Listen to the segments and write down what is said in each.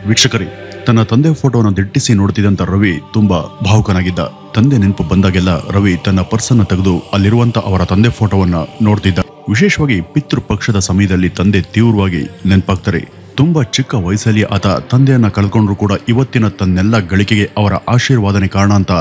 ವೀಕ್ಷಕರೇ, ತನ್ನ ತಂದೆ ಫೋಟೋವನ್ನು ದಿಟ್ಟಿಸಿ ನೋಡ್ತಿದ್ದಂತ ರವಿ ತುಂಬಾ ಭಾವುಕನಾಗಿದ್ದ. ತಂದೆ ನೆನಪು ಬಂದಾಗೆಲ್ಲ ರವಿ ತನ್ನ ಪರ್ಸನ್ನ ತೆಗೆದು ಅಲ್ಲಿರುವಂತ ಅವರ ತಂದೆ ಫೋಟೋವನ್ನ ನೋಡ್ತಿದ್ದ. ವಿಶೇಷವಾಗಿ ಪಿತೃ ಪಕ್ಷದ ಸಮಯದಲ್ಲಿ ತಂದೆ ತೀವ್ರವಾಗಿ ನೆನಪಾಗ್ತಾರೆ. ತುಂಬಾ ಚಿಕ್ಕ ವಯಸ್ಸಲ್ಲಿ ಆತ ತಂದೆಯನ್ನ ಕಳ್ಕೊಂಡ್ರು ಕೂಡ ಇವತ್ತಿನ ತನ್ನೆಲ್ಲ ಗಳಿಕೆಗೆ ಅವರ ಆಶೀರ್ವಾದನೆ ಕಾರಣ ಅಂತ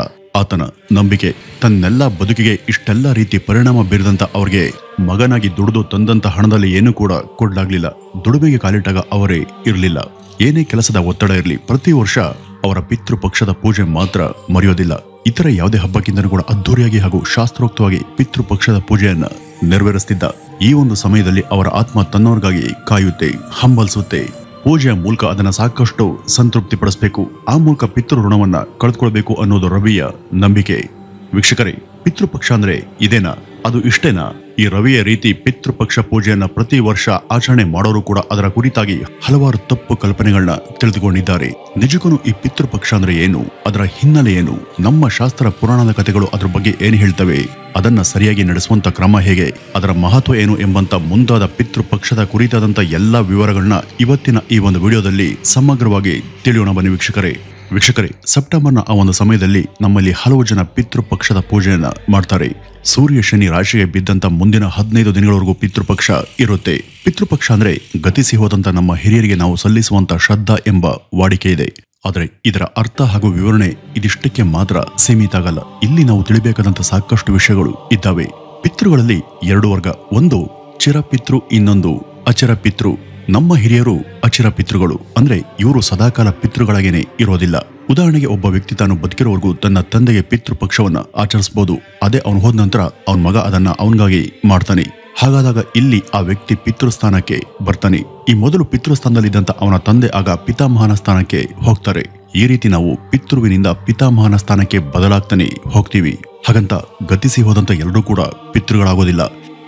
ಆತನ ನಂಬಿಕೆ. ತನ್ನೆಲ್ಲ ಬದುಕಿಗೆ ಇಷ್ಟೆಲ್ಲ ರೀತಿ ಪರಿಣಾಮ ಬೀರಿದಂತ ಅವ್ರಿಗೆ ಮಗನಾಗಿ ದುಡಿದು ತಂದಂತ ಹಣದಲ್ಲಿ ಏನೂ ಕೂಡ ಕೊಡ್ಲಾಗ್ಲಿಲ್ಲ. ದುಡಿಮೆಗೆ ಕಾಲಿಟ್ಟಾಗ ಅವರೇ ಇರಲಿಲ್ಲ. ಏನೇ ಕೆಲಸದ ಒತ್ತಡ ಇರಲಿ, ಪ್ರತಿ ವರ್ಷ ಅವರ ಪಿತೃ ಪಕ್ಷದ ಪೂಜೆ ಮಾತ್ರ ಮರೆಯೋದಿಲ್ಲ. ಇತರ ಯಾವುದೇ ಹಬ್ಬಕ್ಕಿಂತಲೂ ಕೂಡ ಅದ್ದೂರಿಯಾಗಿ ಹಾಗೂ ಶಾಸ್ತ್ರೋಕ್ತವಾಗಿ ಪಿತೃ ಪಕ್ಷದ ಪೂಜೆಯನ್ನ ನೆರವೇರಿಸ್ತಿದ್ದ. ಈ ಒಂದು ಸಮಯದಲ್ಲಿ ಅವರ ಆತ್ಮ ತನ್ನವರಿಗಾಗಿ ಕಾಯುತ್ತೆ, ಹಂಬಲಿಸುತ್ತೆ. ಪೂಜೆಯ ಮೂಲಕ ಅದನ್ನ ಸಾಕಷ್ಟು ಸಂತೃಪ್ತಿ ಪಡಿಸಬೇಕು, ಆ ಮೂಲಕ ಪಿತೃ ಋಣವನ್ನ ಕಳೆದುಕೊಳ್ಬೇಕು ಅನ್ನೋದು ರವಿಯ ನಂಬಿಕೆ. ವೀಕ್ಷಕರೇ, ಪಿತೃಪಕ್ಷ ಅಂದ್ರೆ ಇದೇನಾ? ಅದು ಇಷ್ಟೇನಾ? ಈ ರವಿಯ ರೀತಿ ಪಿತೃಪಕ್ಷ ಪೂಜೆಯನ್ನ ಪ್ರತಿ ವರ್ಷ ಆಚರಣೆ ಮಾಡೋರು ಕೂಡ ಅದರ ಕುರಿತಾಗಿ ಹಲವಾರು ತಪ್ಪು ಕಲ್ಪನೆಗಳನ್ನ ತಿಳಿದುಕೊಂಡಿದ್ದಾರೆ. ನಿಜಕ್ಕೂ ಈ ಪಿತೃಪಕ್ಷ ಅಂದ್ರೆ ಏನು? ಅದರ ಹಿನ್ನೆಲೆ ಏನು? ನಮ್ಮ ಶಾಸ್ತ್ರ ಪುರಾಣದ ಕಥೆಗಳು ಅದ್ರ ಬಗ್ಗೆ ಏನ್ ಹೇಳ್ತವೆ? ಅದನ್ನ ಸರಿಯಾಗಿ ನಡೆಸುವಂತ ಕ್ರಮ ಹೇಗೆ? ಅದರ ಮಹತ್ವ ಏನು ಎಂಬಂತ ಮುಂದಾದ ಪಿತೃಪಕ್ಷದ ಕುರಿತಾದಂತ ಎಲ್ಲಾ ವಿವರಗಳನ್ನ ಇವತ್ತಿನ ಈ ಒಂದು ವಿಡಿಯೋದಲ್ಲಿ ಸಮಗ್ರವಾಗಿ ತಿಳಿಯೋಣ ಬನ್ನಿ ವೀಕ್ಷಕರೇ, ಸೆಪ್ಟೆಂಬರ್ನ ಆ ಒಂದು ಸಮಯದಲ್ಲಿ ನಮ್ಮಲ್ಲಿ ಹಲವು ಜನ ಪಿತೃಪಕ್ಷದ ಪೂಜೆಯನ್ನ ಮಾಡ್ತಾರೆ. ಸೂರ್ಯ ಶನಿ ರಾಶಿಗೆ ಬಿದ್ದಂತ ಮುಂದಿನ 15 ದಿನಗಳವರೆಗೂ ಪಿತೃಪಕ್ಷ ಇರುತ್ತೆ. ಪಿತೃಪಕ್ಷ ಅಂದ್ರೆ ಗತಿಸಿ ಹೋದಂತ ನಮ್ಮ ಹಿರಿಯರಿಗೆ ನಾವು ಸಲ್ಲಿಸುವಂತ ಶ್ರದ್ಧಾ ಎಂಬ ವಾಡಿಕೆ ಇದೆ. ಆದ್ರೆ ಇದರ ಅರ್ಥ ಹಾಗೂ ವಿವರಣೆ ಇದಿಷ್ಟಕ್ಕೆ ಮಾತ್ರ ಸೀಮಿತ ಆಗಲ್ಲ. ಇಲ್ಲಿ ನಾವು ತಿಳಿಬೇಕಾದಂತ ಸಾಕಷ್ಟು ವಿಷಯಗಳು ಇದ್ದಾವೆ. ಪಿತೃಗಳಲ್ಲಿ 2 ವರ್ಗ, ಒಂದು ಚಿರಪಿತೃ, ಇನ್ನೊಂದು ಅಚರ ಪಿತೃ. ನಮ್ಮ ಹಿರಿಯರು ಅಚಿರ ಪಿತೃಗಳು, ಅಂದ್ರೆ ಇವರು ಸದಾಕಾಲ ಪಿತೃಗಳಾಗೇನೆ ಇರೋದಿಲ್ಲ. ಉದಾಹರಣೆಗೆ, ಒಬ್ಬ ವ್ಯಕ್ತಿ ತಾನು ಬದುಕಿರೋವರೆಗೂ ತನ್ನ ತಂದೆಗೆ ಪಿತೃಪಕ್ಷವನ್ನ ಆಚರಿಸಬಹುದು. ಅದೇ ಅವನು ಹೋದ ನಂತರ ಅವನ ಮಗ ಅದನ್ನ ಅವನಿಗಾಗಿ ಮಾಡ್ತಾನೆ. ಹಾಗಾದಾಗ ಇಲ್ಲಿ ಆ ವ್ಯಕ್ತಿ ಪಿತೃಸ್ಥಾನಕ್ಕೆ ಬರ್ತಾನೆ. ಈ ಮೊದಲು ಪಿತೃಸ್ಥಾನದಲ್ಲಿದ್ದಂತ ಅವನ ತಂದೆ ಆಗ ಪಿತಾಮಹನ ಸ್ಥಾನಕ್ಕೆ ಹೋಗ್ತಾರೆ. ಈ ರೀತಿ ನಾವು ಪಿತೃವಿನಿಂದ ಪಿತಾಮಹನ ಸ್ಥಾನಕ್ಕೆ ಬದಲಾಗ್ತಾನೆ ಹೋಗ್ತೀವಿ. ಹಾಗಂತ ಗತಿಸಿ ಹೋದಂತ ಎಲ್ಲರೂ ಕೂಡ ಪಿತೃಗಳಾಗೋದಿಲ್ಲ.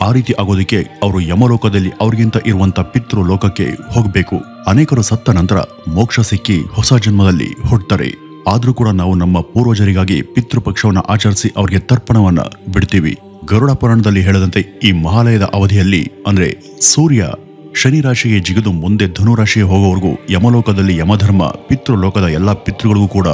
ಆ ರೀತಿ ಆಗೋದಿಕ್ಕೆ ಅವರು ಯಮಲೋಕದಲ್ಲಿ ಅವ್ರಿಗಿಂತ ಇರುವಂತ ಪಿತೃ ಲೋಕಕ್ಕೆ ಹೋಗ್ಬೇಕು. ಅನೇಕರು ಸತ್ತ ನಂತರ ಮೋಕ್ಷ ಸಿಕ್ಕಿ ಹೊಸ ಜನ್ಮದಲ್ಲಿ ಹುಡ್ತಾರೆ. ಆದ್ರೂ ಕೂಡ ನಾವು ನಮ್ಮ ಪೂರ್ವಜರಿಗಾಗಿ ಪಿತೃಪಕ್ಷವನ್ನ ಆಚರಿಸಿ ಅವರಿಗೆ ತರ್ಪಣವನ್ನ ಬಿಡ್ತೀವಿ. ಗರುಡ ಪುರಾಣದಲ್ಲಿ ಹೇಳದಂತೆ ಈ ಮಹಾಲಯದ ಅವಧಿಯಲ್ಲಿ, ಅಂದ್ರೆ ಸೂರ್ಯ ಶನಿ ರಾಶಿಗೆ ಜಿಗಿದು ಮುಂದೆ ಧನು ರಾಶಿಗೆ ಹೋಗೋವರೆಗೂ ಯಮಲೋಕದಲ್ಲಿ ಯಮಧರ್ಮ ಪಿತೃಲೋಕದ ಎಲ್ಲಾ ಪಿತೃಗಳಿಗೂ ಕೂಡ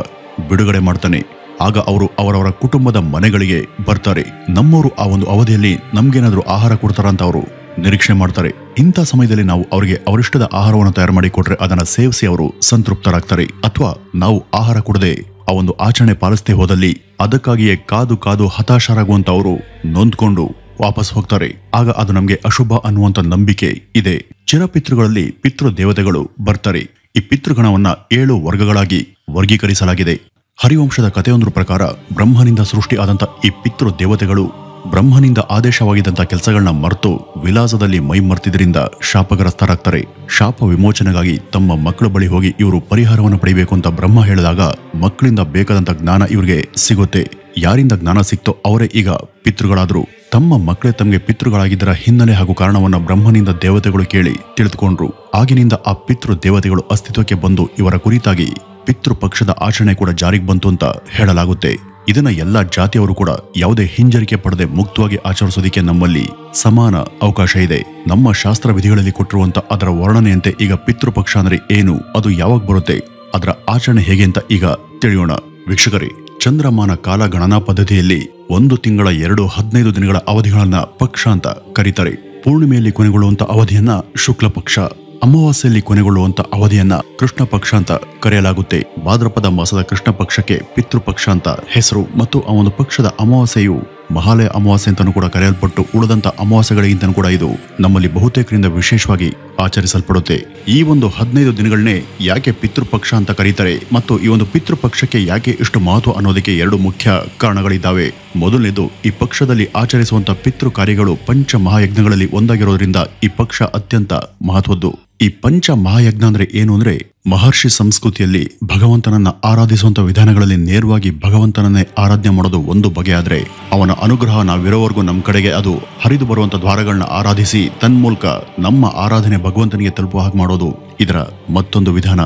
ಬಿಡುಗಡೆ ಮಾಡ್ತಾನೆ. ಆಗ ಅವರು ಅವರವರ ಕುಟುಂಬದ ಮನೆಗಳಿಗೆ ಬರ್ತಾರೆ. ನಮ್ಮವರು ಆ ಒಂದು ಅವಧಿಯಲ್ಲಿ ನಮ್ಗೇನಾದ್ರೂ ಆಹಾರ ಕೊಡ್ತಾರ ಅಂತ ಅವರು ನಿರೀಕ್ಷೆ ಮಾಡ್ತಾರೆ. ಇಂಥ ಸಮಯದಲ್ಲಿ ನಾವು ಅವರಿಗೆ ಅವರಿಷ್ಟದ ಆಹಾರವನ್ನು ತಯಾರು ಮಾಡಿ ಕೊಟ್ರೆ ಅದನ್ನ ಸೇವಿಸಿ ಅವರು ಸಂತೃಪ್ತರಾಗ್ತಾರೆ. ಅಥವಾ ನಾವು ಆಹಾರ ಕೊಡದೆ ಆ ಒಂದು ಆಚರಣೆ ಪಾಲಿಸದೆ ಹೋದಲ್ಲಿ ಅದಕ್ಕಾಗಿಯೇ ಕಾದು ಕಾದು ಹತಾಶರಾಗುವಂತ ಅವರು ನೊಂದ್ಕೊಂಡು ವಾಪಸ್ ಹೋಗ್ತಾರೆ. ಆಗ ಅದು ನಮ್ಗೆ ಅಶುಭ ಅನ್ನುವಂತ ನಂಬಿಕೆ ಇದೆ. ಚಿರಪಿತೃಗಳಲ್ಲಿ ಪಿತೃ ದೇವತೆಗಳು ಬರ್ತಾರೆ. ಈ ಪಿತೃಗಣವನ್ನ 7 ವರ್ಗಗಳಾಗಿ ವರ್ಗೀಕರಿಸಲಾಗಿದೆ. ಹರಿವಂಶದ ಕಥೆಯೊಂದರ ಪ್ರಕಾರ ಬ್ರಹ್ಮನಿಂದ ಸೃಷ್ಟಿ ಆದಂತ ಈ ಪಿತೃ ದೇವತೆಗಳು ಬ್ರಹ್ಮನಿಂದ ಆದೇಶವಾಗಿದ್ದಂತ ಕೆಲಸಗಳನ್ನ ಮರೆತು ವಿಲಾಸದಲ್ಲಿ ಮೈ ಮರ್ತಿದ್ರಿಂದ ಶಾಪಗ್ರಸ್ತರಾಗ್ತಾರೆ. ಶಾಪ ವಿಮೋಚನೆಗಾಗಿ ತಮ್ಮ ಮಕ್ಕಳ ಬಳಿ ಹೋಗಿ ಇವರು ಪರಿಹಾರವನ್ನು ಪಡೆಯಬೇಕು ಅಂತ ಬ್ರಹ್ಮ ಹೇಳಿದಾಗ ಮಕ್ಕಳಿಂದ ಬೇಕಾದಂತ ಜ್ಞಾನ ಇವ್ರಿಗೆ ಸಿಗುತ್ತೆ. ಯಾರಿಂದ ಜ್ಞಾನ ಸಿಕ್ತೋ ಅವರೇ ಈಗ ಪಿತೃಗಳಾದ್ರು. ತಮ್ಮ ಮಕ್ಕಳೇ ತಮಗೆ ಪಿತೃಗಳಾಗಿದ್ದರ ಹಿನ್ನೆಲೆ ಹಾಗೂ ಕಾರಣವನ್ನ ಬ್ರಹ್ಮನಿಂದ ದೇವತೆಗಳು ಕೇಳಿ ತಿಳಿದುಕೊಂಡ್ರು. ಆಗಿನಿಂದ ಆ ಪಿತೃ ದೇವತೆಗಳು ಅಸ್ತಿತ್ವಕ್ಕೆ ಬಂದು ಇವರ ಕುರಿತಾಗಿ ಪಿತೃಪಕ್ಷದ ಆಚರಣೆ ಕೂಡ ಜಾರಿಗೆ ಬಂತು ಅಂತ ಹೇಳಲಾಗುತ್ತೆ. ಇದನ್ನ ಎಲ್ಲಾ ಜಾತಿಯವರು ಕೂಡ ಯಾವುದೇ ಹಿಂಜರಿಕೆ ಪಡೆದೆ ಮುಕ್ತವಾಗಿ ಆಚರಿಸೋದಿಕ್ಕೆ ನಮ್ಮಲ್ಲಿ ಸಮಾನ ಅವಕಾಶ ಇದೆ. ನಮ್ಮ ಶಾಸ್ತ್ರ ವಿಧಿಗಳಲ್ಲಿ ಕೊಟ್ಟಿರುವಂತ ಅದರ ವರ್ಣನೆಯಂತೆ ಈಗ ಪಿತೃಪಕ್ಷ ಅಂದ್ರೆ ಏನು, ಅದು ಯಾವಾಗ ಬರುತ್ತೆ, ಅದರ ಆಚರಣೆ ಹೇಗೆ ಅಂತ ಈಗ ತಿಳಿಯೋಣ. ವೀಕ್ಷಕರೇ, ಚಂದ್ರಮಾನ ಕಾಲ ಗಣನಾ ಪದ್ಧತಿಯಲ್ಲಿ 1 ತಿಂಗಳ 15 ದಿನಗಳ ಅವಧಿಗಳನ್ನ ಪಕ್ಷ ಅಂತ ಕರೀತಾರೆ. ಪೂರ್ಣಿಮೆಯಲ್ಲಿ ಕೊನೆಗೊಳ್ಳುವಂತ ಅವಧಿಯನ್ನ ಶುಕ್ಲ ಪಕ್ಷ, ಅಮಾವಾಸ್ಯೆಯಲ್ಲಿ ಕೊನೆಗೊಳ್ಳುವಂತ ಅವಧಿಯನ್ನ ಕೃಷ್ಣ ಪಕ್ಷ ಅಂತ ಕರೆಯಲಾಗುತ್ತೆ. ಭಾದ್ರಪದ ಮಾಸದ ಕೃಷ್ಣ ಪಕ್ಷಕ್ಕೆ ಪಿತೃಪಕ್ಷ ಅಂತ ಹೆಸರು. ಮತ್ತು ಆ ಒಂದು ಪಕ್ಷದ ಅಮಾವಾಸ್ಯೆಯು ಮಹಾಲಯ ಅಮಾವಾಸ್ಯೆ ಅಂತಾನೂ ಕೂಡ ಕರೆಯಲ್ಪಟ್ಟು ಉಳಿದಂತ ಅಮಾವಾಸ್ಯೆಗಳಿಗಿಂತನೂ ಕೂಡ ಇದು ನಮ್ಮಲ್ಲಿ ಬಹುತೇಕರಿಂದ ವಿಶೇಷವಾಗಿ ಆಚರಿಸಲ್ಪಡುತ್ತೆ. ಈ ಒಂದು 15 ದಿನಗಳನ್ನೇ ಯಾಕೆ ಪಿತೃಪಕ್ಷ ಅಂತ ಕರೀತಾರೆ ಮತ್ತು ಈ ಒಂದು ಪಿತೃಪಕ್ಷಕ್ಕೆ ಯಾಕೆ ಇಷ್ಟು ಮಹತ್ವ ಅನ್ನೋದಕ್ಕೆ 2 ಮುಖ್ಯ ಕಾರಣಗಳಿದ್ದಾವೆ. ಮೊದಲನೇದು, ಈ ಪಕ್ಷದಲ್ಲಿ ಆಚರಿಸುವಂತ ಪಿತೃ ಕಾರ್ಯಗಳು ಪಂಚ ಮಹಾಯಜ್ಞಗಳಲ್ಲಿ ಒಂದಾಗಿರೋದ್ರಿಂದ ಈ ಪಕ್ಷ ಅತ್ಯಂತ ಮಹತ್ವದ್ದು. ಈ ಪಂಚ ಮಹಾಯಜ್ಞ ಅಂದ್ರೆ ಏನು ಅಂದ್ರೆ, ಮಹರ್ಷಿ ಸಂಸ್ಕೃತಿಯಲ್ಲಿ ಭಗವಂತನನ್ನ ಆರಾಧಿಸುವಂತ ವಿಧಾನಗಳಲ್ಲಿ ನೇರವಾಗಿ ಭಗವಂತನನ್ನೇ ಆರಾಧನೆ ಮಾಡೋದು ಒಂದು ಬಗೆ ಆದ್ರೆ, ಅವನ ಅನುಗ್ರಹ ನಾವಿರೋವರೆಗೂ ನಮ್ಮ ಕಡೆಗೆ ಅದು ಹರಿದು ಬರುವಂತ ದ್ವಾರಗಳನ್ನ ಆರಾಧಿಸಿ ತನ್ಮೂಲಕ ನಮ್ಮ ಆರಾಧನೆ ಭಗವಂತನಿಗೆ ತಲುಪುವ ಹಾಗೆ ಮಾಡೋದು ಇದರ ಮತ್ತೊಂದು ವಿಧಾನ.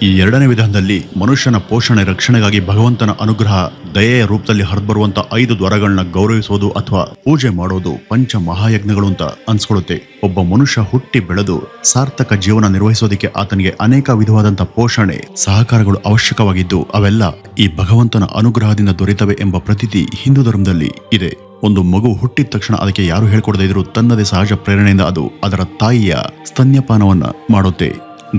ಈ ಎರಡನೇ ವಿಧಾನದಲ್ಲಿ ಮನುಷ್ಯನ ಪೋಷಣೆ ರಕ್ಷಣೆಗಾಗಿ ಭಗವಂತನ ಅನುಗ್ರಹ ದಯೆಯ ರೂಪದಲ್ಲಿ ಹರಿದ್ಬರುವಂತ 5 ದ್ವಾರಗಳನ್ನ ಗೌರವಿಸೋದು ಅಥವಾ ಪೂಜೆ ಮಾಡೋದು ಪಂಚ ಮಹಾಯಜ್ಞಗಳು ಅಂತ ಅನ್ಸ್ಕೊಳ್ಳುತ್ತೆ. ಒಬ್ಬ ಮನುಷ್ಯ ಹುಟ್ಟಿ ಬೆಳೆದು ಸಾರ್ಥಕ ಜೀವನ ನಿರ್ವಹಿಸೋದಕ್ಕೆ ಆತನಿಗೆ ಅನೇಕ ವಿಧವಾದಂತ ಪೋಷಣೆ ಸಹಕಾರಗಳು ಅವಶ್ಯಕವಾಗಿದ್ದು ಅವೆಲ್ಲ ಈ ಭಗವಂತನ ಅನುಗ್ರಹದಿಂದ ದೊರೆತವೆ ಎಂಬ ಪ್ರತೀತಿ ಹಿಂದೂ ಧರ್ಮದಲ್ಲಿ ಇದೆ. ಒಂದು ಮಗು ಹುಟ್ಟಿದ ತಕ್ಷಣ ಅದಕ್ಕೆ ಯಾರು ಹೇಳ್ಕೊಡದೇ ಇದ್ರು ತನ್ನದೇ ಸಹಜ ಪ್ರೇರಣೆಯಿಂದ ಅದು ಅದರ ತಾಯಿಯ ಸ್ತನ್ಯಪಾನವನ್ನ ಮಾಡುತ್ತೆ.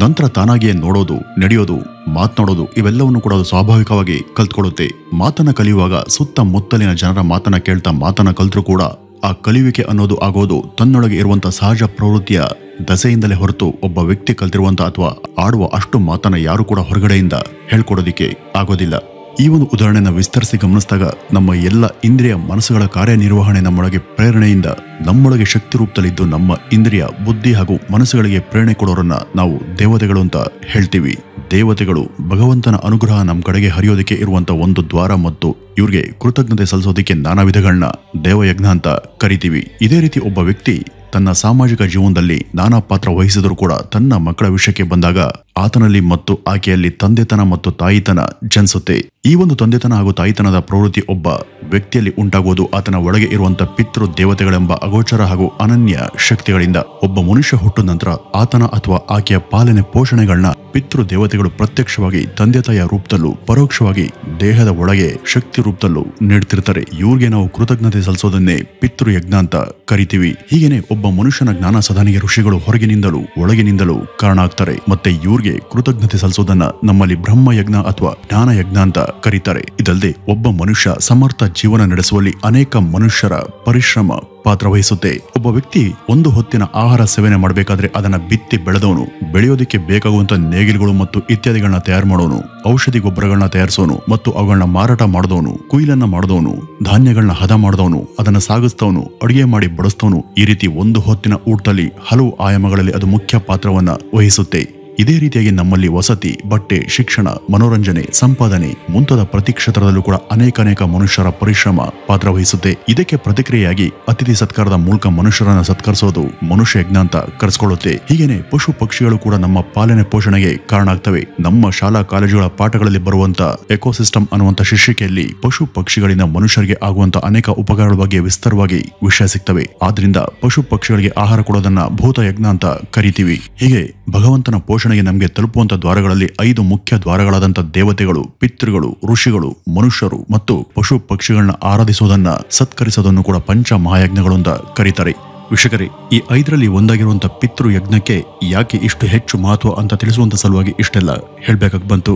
ನಂತರ ತಾನಾಗಿಯೇ ನೋಡೋದು, ನಡೆಯೋದು, ಮಾತನಾಡೋದು ಇವೆಲ್ಲವನ್ನು ಕೂಡ ಅದು ಸ್ವಾಭಾವಿಕವಾಗಿ ಕಲ್ತ್ಕೊಳ್ಳುತ್ತೆ. ಮಾತನ್ನ ಕಲಿಯುವಾಗ ಸುತ್ತಮುತ್ತಲಿನ ಜನರ ಮಾತನ್ನ ಕೇಳ್ತಾ ಮಾತನ್ನ ಕಲ್ತ್ರೂ ಕೂಡ ಆ ಕಲಿಯುವಿಕೆ ಅನ್ನೋದು ಆಗೋದು ತನ್ನೊಳಗೆ ಇರುವಂತಹ ಸಹಜ ಪ್ರವೃತ್ತಿಯ ದಸೆಯಿಂದಲೇ ಹೊರತು ಒಬ್ಬ ವ್ಯಕ್ತಿ ಕಲ್ತಿರುವಂತ ಅಥವಾ ಆಡುವ ಅಷ್ಟು ಮಾತನ್ನ ಯಾರು ಕೂಡ ಹೊರಗಡೆಯಿಂದ ಹೇಳ್ಕೊಡೋದಿಕ್ಕೆ ಆಗೋದಿಲ್ಲ. ಈ ಒಂದು ಉದಾಹರಣೆನ ವಿಸ್ತರಿಸಿ ಗಮನಿಸಿದಾಗ ನಮ್ಮ ಎಲ್ಲ ಇಂದ್ರಿಯ ಮನಸ್ಸುಗಳ ಕಾರ್ಯನಿರ್ವಹಣೆ ನಮ್ಮೊಳಗೆ ಪ್ರೇರಣೆಯಿಂದ ನಮ್ಮೊಳಗೆ ಶಕ್ತಿ ರೂಪದಲ್ಲಿದ್ದು ನಮ್ಮ ಇಂದ್ರಿಯ ಬುದ್ಧಿ ಹಾಗೂ ಮನಸ್ಸುಗಳಿಗೆ ಪ್ರೇರಣೆ ಕೊಡೋರನ್ನ ನಾವು ದೇವತೆಗಳು ಅಂತ ಹೇಳ್ತೀವಿ. ದೇವತೆಗಳು ಭಗವಂತನ ಅನುಗ್ರಹ ನಮ್ಮ ಕಡೆಗೆ ಹರಿಯೋದಕ್ಕೆ ಇರುವಂತ ಒಂದು ದ್ವಾರ ಮತ್ತು ಇವ್ರಿಗೆ ಕೃತಜ್ಞತೆ ಸಲ್ಲಿಸೋದಕ್ಕೆ ನಾನಾ ವಿಧಗಳನ್ನ ದೇವಯಜ್ಞ ಅಂತ ಕರಿತೀವಿ. ಇದೇ ರೀತಿ ಒಬ್ಬ ವ್ಯಕ್ತಿ ತನ್ನ ಸಾಮಾಜಿಕ ಜೀವನದಲ್ಲಿ ನಾನಾ ಪಾತ್ರ ವಹಿಸಿದರೂ ಕೂಡ ತನ್ನ ಮಕ್ಕಳ ವಿಷಯಕ್ಕೆ ಬಂದಾಗ ಆತನಲ್ಲಿ ಮತ್ತು ಆಕೆಯಲ್ಲಿ ತಂದೆತನ ಮತ್ತು ತಾಯಿತನ ಜನಿಸುತ್ತೆ. ಈ ಒಂದು ತಂದೆತನ ಹಾಗೂ ತಾಯಿತನದ ಪ್ರವೃತ್ತಿ ಒಬ್ಬ ವ್ಯಕ್ತಿಯಲ್ಲಿ ಉಂಟಾಗುವುದು ಆತನ ಒಳಗೆ ಇರುವಂತ ಪಿತೃ ದೇವತೆಗಳೆಂಬ ಅಗೋಚರ ಹಾಗೂ ಅನನ್ಯ ಶಕ್ತಿಗಳಿಂದ. ಒಬ್ಬ ಮನುಷ್ಯ ಹುಟ್ಟಿದ ನಂತರ ಆತನ ಅಥವಾ ಆಕೆಯ ಪಾಲನೆ ಪೋಷಣೆಗಳನ್ನ ಪಿತೃ ದೇವತೆಗಳು ಪ್ರತ್ಯಕ್ಷವಾಗಿ ತಂದೆ ತಾಯಿಯ ರೂಪದಲ್ಲೂ ಪರೋಕ್ಷವಾಗಿ ದೇಹದ ಒಳಗೆ ಶಕ್ತಿ ರೂಪದಲ್ಲೂ ನೀಡ್ತಿರ್ತಾರೆ. ಇವ್ರಿಗೆ ನಾವು ಕೃತಜ್ಞತೆ ಸಲ್ಲಿಸೋದನ್ನೇ ಪಿತೃ ಯಜ್ಞ ಅಂತ ಕರಿತೀವಿ. ಹೀಗೇನೆ ಒಬ್ಬ ಮನುಷ್ಯನ ಜ್ಞಾನ ಸಾಧನೆಗೆ ಋಷಿಗಳು ಹೊರಗಿನಿಂದಲೂ ಒಳಗಿನಿಂದಲೂ ಕಾರಣ ಆಗ್ತಾರೆ. ಮತ್ತೆ ಇವ್ರಿಗೆ ಕೃತಜ್ಞತೆ ಸಲ್ಲಿಸೋದನ್ನ ನಮ್ಮಲ್ಲಿ ಬ್ರಹ್ಮ ಯಜ್ಞ ಅಥವಾ ಜ್ಞಾನ ಯಜ್ಞ ಅಂತ ಕರೀತಾರೆ. ಇದಲ್ಲದೆ ಒಬ್ಬ ಮನುಷ್ಯ ಸಮರ್ಥ ಜೀವನ ನಡೆಸುವಲ್ಲಿ ಅನೇಕ ಮನುಷ್ಯರ ಪರಿಶ್ರಮ ಪಾತ್ರ ವಹಿಸುತ್ತೆ. ಒಬ್ಬ ವ್ಯಕ್ತಿ ಒಂದು ಹೊತ್ತಿನ ಆಹಾರ ಸೇವನೆ ಮಾಡಬೇಕಾದ್ರೆ ಅದನ್ನ ಬಿತ್ತಿ ಬೆಳೆದವನು, ಬೆಳೆಯೋದಕ್ಕೆ ಬೇಕಾಗುವಂತ ನೇಗಿಲುಗಳು ಮತ್ತು ಇತ್ಯಾದಿಗಳನ್ನ ತಯಾರು ಮಾಡೋನು, ಔಷಧಿ ಗೊಬ್ಬರಗಳನ್ನ ತಯಾರಿಸೋನು ಮತ್ತು ಅವುಗಳನ್ನ ಮಾರಾಟ ಮಾಡಿದವನು, ಕುಯ್ಲನ್ನ ಮಾಡಿದವನು, ಧಾನ್ಯಗಳನ್ನ ಹದ ಮಾಡಿದವನು, ಅದನ್ನ ಸಾಗಿಸ್ತವನು, ಅಡುಗೆ ಮಾಡಿ ಬಡಿಸ್ತವನು, ಈ ರೀತಿ ಒಂದು ಹೊತ್ತಿನ ಊಟದಲ್ಲಿ ಹಲವು ಆಯಾಮಗಳಲ್ಲಿ ಅದು ಮುಖ್ಯ ಪಾತ್ರವನ್ನ ವಹಿಸುತ್ತೆ. ಇದೇ ರೀತಿಯಾಗಿ ನಮ್ಮಲ್ಲಿ ವಸತಿ, ಬಟ್ಟೆ, ಶಿಕ್ಷಣ, ಮನೋರಂಜನೆ, ಸಂಪಾದನೆ ಮುಂತಾದ ಪ್ರತಿ ಕ್ಷೇತ್ರದಲ್ಲೂ ಕೂಡ ಅನೇಕ ಮನುಷ್ಯರ ಪರಿಶ್ರಮ ಪಾತ್ರ ವಹಿಸುತ್ತೆ. ಇದಕ್ಕೆ ಪ್ರತಿಕ್ರಿಯೆಯಾಗಿ ಅತಿಥಿ ಸತ್ಕಾರದ ಮೂಲಕ ಮನುಷ್ಯರನ್ನ ಸತ್ಕರಿಸೋದು ಮನುಷ್ಯ ಯಜ್ಞ ಅಂತ ಕರೆಸ್ಕೊಳ್ಳುತ್ತೆ. ಹೀಗೇನೆ ಪಶು ಪಕ್ಷಿಗಳು ಕೂಡ ನಮ್ಮ ಪಾಲನೆ ಪೋಷಣೆಗೆ ಕಾರಣ ಆಗ್ತವೆ. ನಮ್ಮ ಶಾಲಾ ಕಾಲೇಜುಗಳ ಪಾಠಗಳಲ್ಲಿ ಬರುವಂತ ಎಕೋಸಿಸ್ಟಮ್ ಅನ್ನುವಂತ ಶೀರ್ಷಿಕೆಯಲ್ಲಿ ಪಶು ಪಕ್ಷಿಗಳಿಂದ ಮನುಷ್ಯರಿಗೆ ಆಗುವಂತ ಅನೇಕ ಉಪಕಾರಗಳ ಬಗ್ಗೆ ವಿಸ್ತಾರವಾಗಿ ವಿಷಯ ಸಿಗ್ತವೆ. ಆದ್ರಿಂದ ಪಶು ಪಕ್ಷಿಗಳಿಗೆ ಆಹಾರ ಕೊಡೋದನ್ನ ಭೂತ ಯಜ್ಞ ಅಂತ ಕರಿತೀವಿ. ಹೀಗೆ ಭಗವಂತನ ಪೋಷಣೆಗೆ ನಮಗೆ ತಲುಪುವಂತ ದ್ವಾರಗಳಲ್ಲಿ 5 ಮುಖ್ಯ ದ್ವಾರಗಳಾದಂತ ದೇವತೆಗಳು, ಪಿತೃಗಳು, ಋಷಿಗಳು, ಮನುಷ್ಯರು ಮತ್ತು ಪಶು ಪಕ್ಷಿಗಳನ್ನ ಆರಾಧಿಸೋದನ್ನ ಸತ್ಕರಿಸೋದನ್ನು ಕೂಡ ಪಂಚ ಮಹಾಯಜ್ಞಗಳು ಅಂತ ಕರೀತಾರೆ. ವೀಕ್ಷಕರೇ, ಈ 5ರಲ್ಲಿ ಒಂದಾಗಿರುವಂತ ಪಿತೃ ಯಜ್ಞಕ್ಕೆ ಯಾಕೆ ಇಷ್ಟು ಹೆಚ್ಚು ಮಹತ್ವ ಅಂತ ತಿಳಿಸುವಂತ ಸಲುವಾಗಿ ಇಷ್ಟೆಲ್ಲ ಹೇಳ್ಬೇಕಾಗಿ ಬಂತು.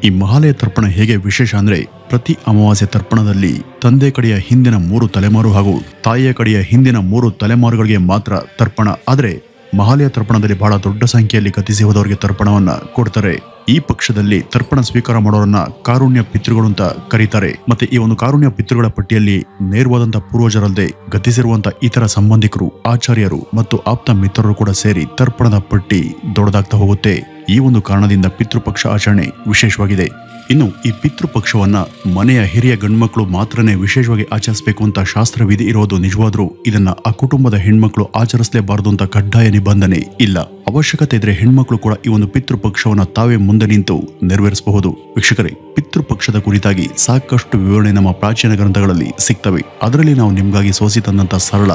ಈ ಮಹಾಲಯ ತರ್ಪಣ ಹೇಗೆ ವಿಶೇಷ ಅಂದ್ರೆ ಪ್ರತಿ ಅಮಾವಾಸ್ಯೆ ತರ್ಪಣದಲ್ಲಿ ತಂದೆ ಕಡೆಯ ಹಿಂದಿನ 3 ತಲೆಮಾರು ಹಾಗೂ ತಾಯಿಯ ಕಡೆಯ ಹಿಂದಿನ 3 ತಲೆಮಾರುಗಳಿಗೆ ಮಾತ್ರ ತರ್ಪಣ. ಆದ್ರೆ ಮಹಾಲಯ ತರ್ಪಣದಲ್ಲಿ ಬಹಳ ದೊಡ್ಡ ಸಂಖ್ಯೆಯಲ್ಲಿ ಗತಿಸಿ ಹೋದವರಿಗೆ ತರ್ಪಣವನ್ನ ಕೊಡ್ತಾರೆ. ಈ ಪಕ್ಷದಲ್ಲಿ ತರ್ಪಣ ಸ್ವೀಕಾರ ಮಾಡೋರನ್ನ ಕಾರುಣ್ಯ ಪಿತೃಗಳು ಅಂತ ಕರೀತಾರೆ. ಮತ್ತೆ ಈ ಒಂದು ಕಾರುಣ್ಯ ಪಿತೃಗಳ ಪಟ್ಟಿಯಲ್ಲಿ ನೇರವಾದಂತ ಪೂರ್ವಜರಲ್ಲದೆ ಗತಿಸಿರುವಂತ ಇತರ ಸಂಬಂಧಿಕರು, ಆಚಾರ್ಯರು ಮತ್ತು ಆಪ್ತ ಮಿತ್ರರು ಕೂಡ ಸೇರಿ ತರ್ಪಣದ ಪಟ್ಟಿ ದೊಡ್ಡದಾಗ್ತಾ ಹೋಗುತ್ತೆ. ಈ ಒಂದು ಕಾರಣದಿಂದ ಪಿತೃಪಕ್ಷ ಆಚರಣೆ ವಿಶೇಷವಾಗಿದೆ. ಇನ್ನು ಈ ಪಿತೃಪಕ್ಷವನ್ನ ಮನೆಯ ಹಿರಿಯ ಗಂಡ್ಮಕ್ಳು ಮಾತ್ರನೇ ವಿಶೇಷವಾಗಿ ಆಚರಿಸಬೇಕು ಅಂತ ಶಾಸ್ತ್ರ ವಿಧಿ ಇರೋದು ನಿಜವಾದ್ರೂ ಇದನ್ನ ಆ ಕುಟುಂಬದ ಹೆಣ್ಮಕ್ಳು ಆಚರಿಸಲೇಬಾರದು ಅಂತ ಕಡ್ಡಾಯ ನಿಬಂಧನೆ ಇಲ್ಲ. ಅವಶ್ಯಕತೆ ಇದ್ರೆ ಹೆಣ್ಮಕ್ಳು ಕೂಡ ಈ ಒಂದು ಪಿತೃಪಕ್ಷವನ್ನ ತಾವೇ ಮುಂದೆ ನಿಂತು ನೆರವೇರಿಸಬಹುದು. ವೀಕ್ಷಕರೇ, ಪಿತೃಪಕ್ಷದ ಕುರಿತಾಗಿ ಸಾಕಷ್ಟು ವಿವರಣೆ ನಮ್ಮ ಪ್ರಾಚೀನ ಗ್ರಂಥಗಳಲ್ಲಿ ಸಿಗ್ತವೆ. ಅದರಲ್ಲಿ ನಾವು ನಿಮ್ಗಾಗಿ ಸೋಸಿ ತಂದಂತ ಸರಳ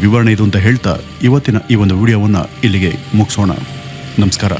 ವಿವರಣೆ ಇದು ಅಂತ ಹೇಳ್ತಾ ಇವತ್ತಿನ ಈ ಒಂದು ವಿಡಿಯೋವನ್ನ ಇಲ್ಲಿಗೆ ಮುಗಿಸೋಣ. ನಮಸ್ಕಾರ.